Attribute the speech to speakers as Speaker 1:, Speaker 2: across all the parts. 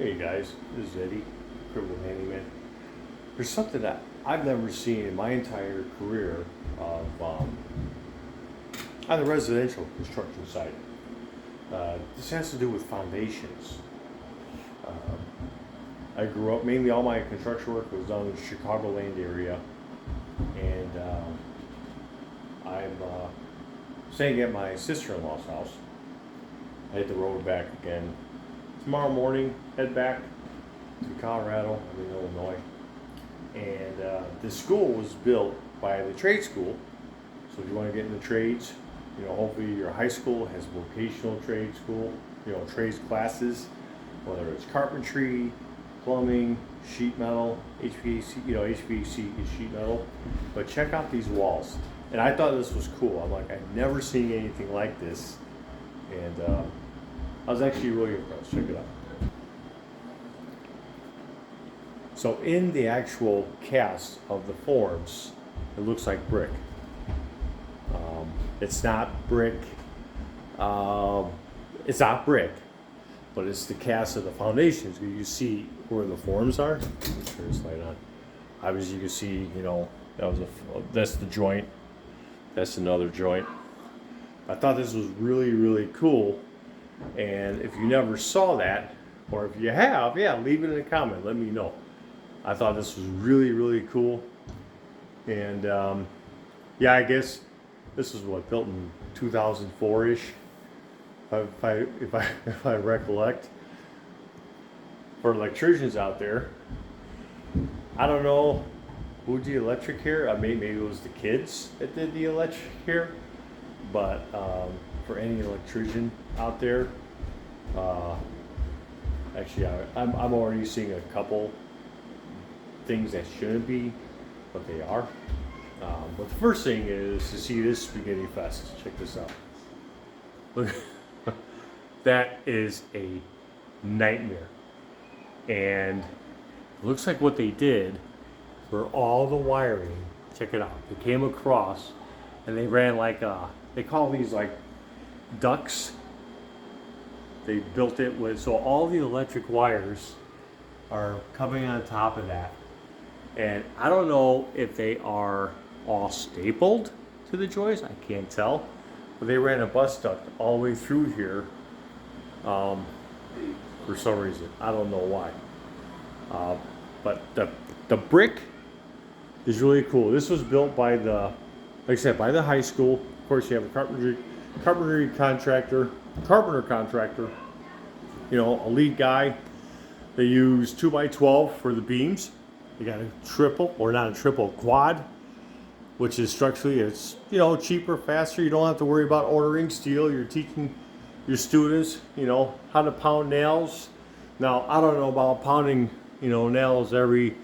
Speaker 1: Hey guys, this is Eddie, Crippled Handyman. There's something that I've never seen in my entire career of on the residential construction side. This has to do with foundations. I grew up, mainly all my construction work was done in the Chicagoland area, and I'm staying at my sister-in-law's house. I hit the road back again tomorrow morning, head back to Colorado, I'm in Illinois. And the school was built by the trade school. So if you want to get into trades, hopefully your high school has vocational trade school, trades classes, whether it's carpentry, plumbing, sheet metal, HVAC, HVAC is sheet metal. But check out these walls. And I thought this was cool. I'm like, I've never seen anything like this. And I was actually really impressed. Check it out. So in the actual cast of the forms, it looks like brick. It's not brick. It's not brick, but it's the cast of the foundations. You see where the forms are. Let me turn this light on. Obviously, you can see. That's the joint. That's another joint. I thought this was really, really cool. And if you never saw that, or if you have, leave it in a comment. Let me know. I thought this was really, really cool. And I guess this was built in 2004-ish, if I recollect. For electricians out there, I don't know who did the electric here. Maybe it was the kids that did the electric here. But for any electrician out there, actually, I'm already seeing a couple things that shouldn't be, but they are. But the first thing is to see this spaghetti fest. Check this out. Look, that is a nightmare. And it looks like what they did for all the wiring. Check it out. They came across and they ran they call these ducts. They built it with, so all the electric wires are coming on top of that. And I don't know if they are all stapled to the joist. I can't tell. But they ran a bus duct all the way through here for some reason. I don't know why. But the brick is really cool. This was built by by the high school. Of course, you have a carpenter contractor, a lead guy. They use 2x12 for the beams. You got a quad, which is structurally, it's, cheaper, faster. You don't have to worry about ordering steel. You're teaching your students, how to pound nails. Now, I don't know about pounding, nails every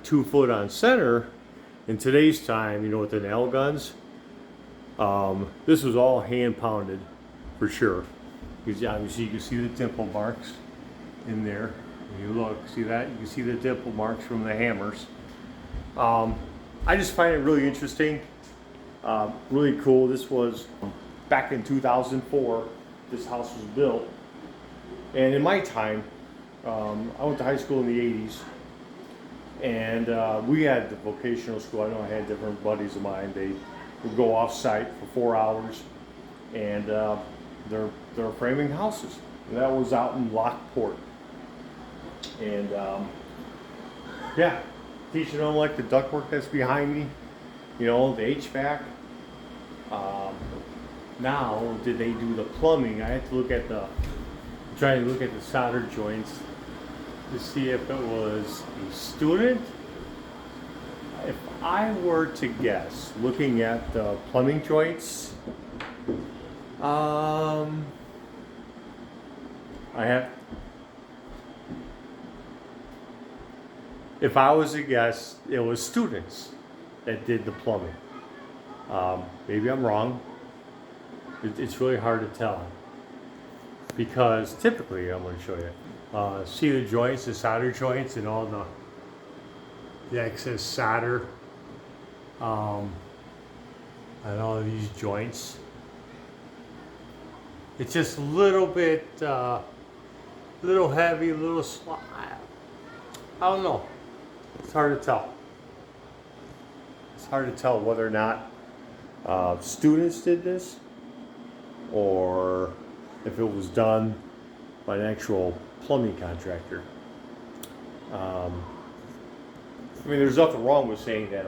Speaker 1: 2 foot on center in today's time, with the nail guns. This was all hand pounded for sure. Because obviously you can see the dimple marks in there. When you look, see that? You can see the dimple marks from the hammers. I just find it really interesting, really cool. This was back in 2004, this house was built. And in my time, I went to high school in the 80s. And we had the vocational school. I know I had different buddies of mine. They would go off site for 4 hours, and they're framing houses. And that was out in Lockport. And teaching them the ductwork that's behind me, the HVAC. Now, did they do the plumbing? I had to try to look at the solder joints to see if it was a student. If I were to guess, looking at the plumbing joints, if I was to guess, it was students that did the plumbing. Maybe I'm wrong. It's really hard to tell. Because typically, I'm going to show you, see the joints, the solder joints, and all the excess solder on all of these joints. It's just a little bit A little heavy, a little I don't know. It's hard to tell. It's hard to tell whether or not students did this or if it was done by an actual plumbing contractor. I mean, there's nothing wrong with saying that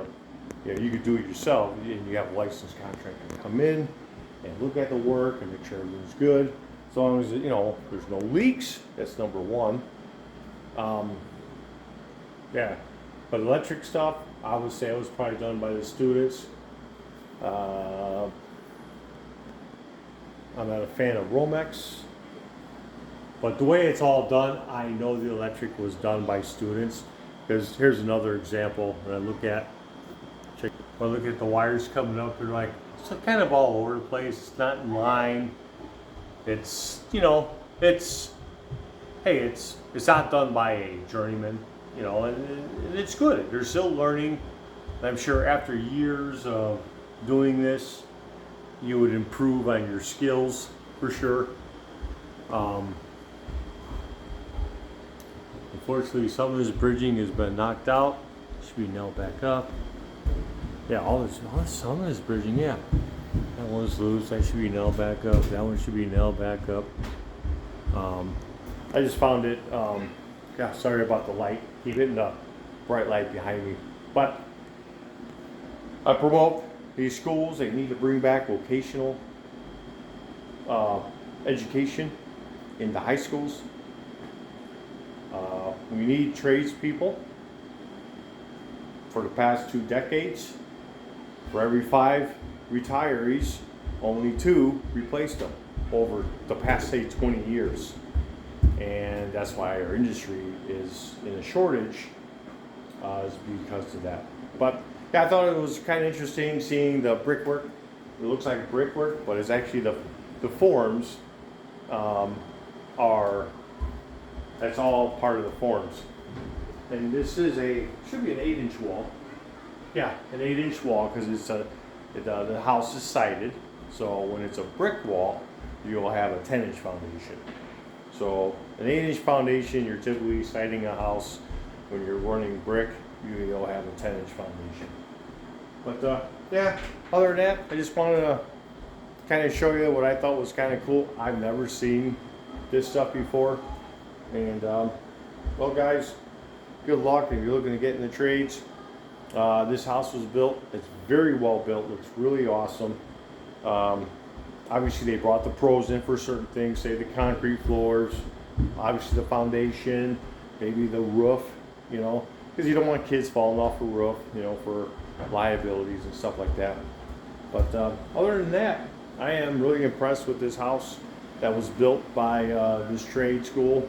Speaker 1: you could do it yourself and you have a licensed contractor come in and look at the work and make sure everything's good. As long as there's no leaks, that's number one. Yeah, but electric stuff, I would say it was probably done by the students. I'm not a fan of Romex, but the way it's all done, I know the electric was done by students. Because here's another example that I look at. When I look at the wires coming up, they're like, it's kind of all over the place. It's not in line. It's, it's not done by a journeyman, and it's good. They're still learning. I'm sure after years of doing this, you would improve on your skills for sure. Unfortunately, some of this bridging has been knocked out. Should be nailed back up. Yeah, some of this bridging, yeah. That one's loose. That should be nailed back up. That one should be nailed back up. I just found it. Yeah, sorry about the light. Keep hitting the bright light behind me. But I promote these schools. They need to bring back vocational education in the high schools. We need tradespeople. For the past 2 decades, for every 5 retirees, only 2 replaced them over the past, say, 20 years. And that's why our industry is in a shortage, is because of that. But yeah, I thought it was kind of interesting seeing the brickwork. It looks like brickwork, but it's actually the forms that's all part of the forms. And this is should be an 8-inch wall. Yeah, an 8-inch wall because the house is sided. So when it's a brick wall, you'll have a 10-inch foundation. So an 8-inch foundation, you're typically siding a house. When you're running brick, you'll have a 10-inch foundation. But yeah, other than that, I just wanted to kind of show you what I thought was kind of cool. I've never seen this stuff before. And well, guys, good luck if you're looking to get in the trades. This house was built. It's very well built. Looks really awesome. Obviously, they brought the pros in for certain things, say the concrete floors, obviously the foundation, maybe the roof, because you don't want kids falling off the roof, for liabilities and stuff like that. But other than that, I am really impressed with this house that was built by this trade school,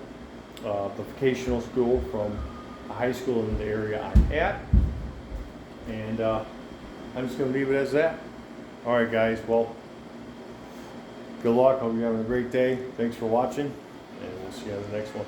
Speaker 1: the vocational school from a high school in the area I'm at. And I'm just going to leave it as that. All right, guys. Well, good luck. Hope you're having a great day. Thanks for watching, and we'll see you on the next one.